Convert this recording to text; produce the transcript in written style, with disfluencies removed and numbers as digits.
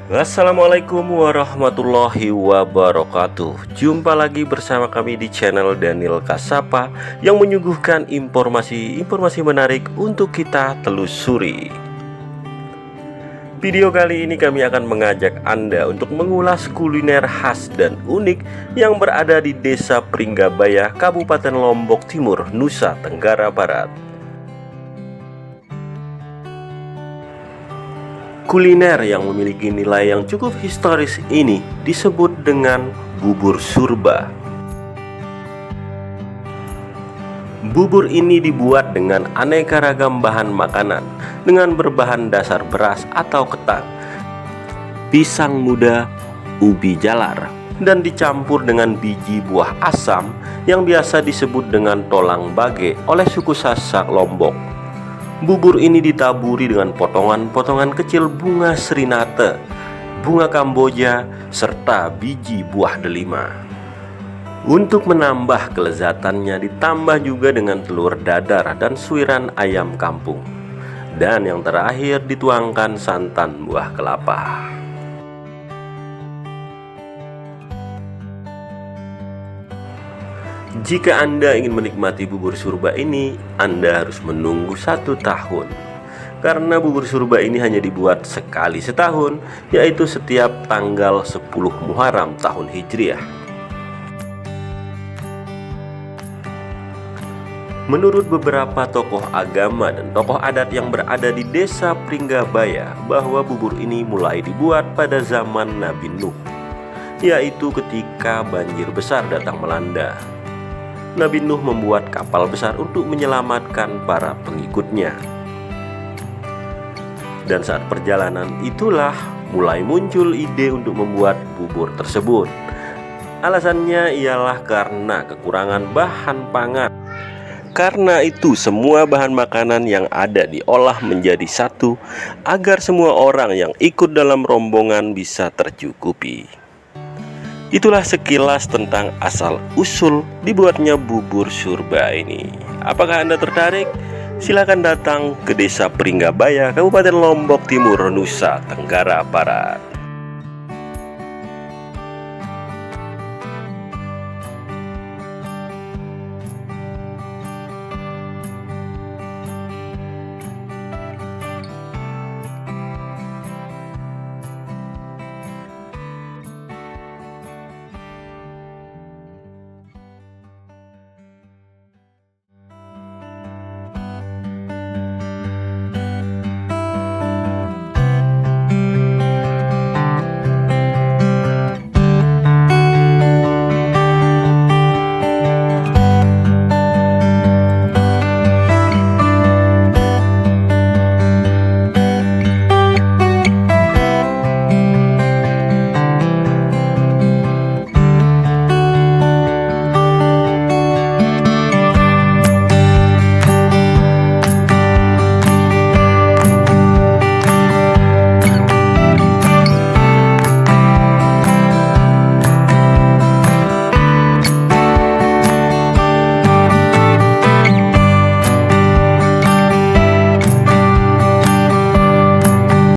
Assalamualaikum warahmatullahi wabarakatuh. Jumpa lagi bersama kami di channel Daniel Kasapa yang menyuguhkan informasi menarik untuk kita telusuri. Video kali ini kami akan mengajak Anda untuk mengulas kuliner khas dan unik yang berada di Desa Pringgabaya, Kabupaten Lombok Timur, Nusa Tenggara Barat. Kuliner yang memiliki nilai yang cukup historis ini disebut dengan bubur surba. Bubur ini dibuat dengan aneka ragam bahan makanan dengan berbahan dasar beras atau ketan, pisang muda, ubi jalar, dan dicampur dengan biji buah asam yang biasa disebut dengan tolang bage oleh suku Sasak Lombok. Bubur ini ditaburi dengan potongan-potongan kecil bunga serinate, bunga kamboja, serta biji buah delima. Untuk menambah kelezatannya ditambah juga dengan telur dadar dan suiran ayam kampung. Dan yang terakhir dituangkan santan buah kelapa. Jika Anda ingin menikmati bubur surba ini, Anda harus menunggu 1 tahun. Karena bubur surba ini hanya dibuat sekali setahun, yaitu setiap tanggal 10 Muharram tahun Hijriah. Menurut beberapa tokoh agama dan tokoh adat yang berada di Desa Pringgabaya, bahwa bubur ini mulai dibuat pada zaman Nabi Nuh, yaitu ketika banjir besar datang melanda. Nabi Nuh membuat kapal besar untuk menyelamatkan para pengikutnya. Dan saat perjalanan itulah mulai muncul ide untuk membuat bubur tersebut. Alasannya ialah karena kekurangan bahan pangan. Karena itu semua bahan makanan yang ada diolah menjadi satu agar semua orang yang ikut dalam rombongan bisa tercukupi. Itulah sekilas tentang asal-usul dibuatnya bubur surba ini. Apakah Anda tertarik? Silakan datang ke Desa Pringgabaya, Kabupaten Lombok Timur, Nusa Tenggara Barat.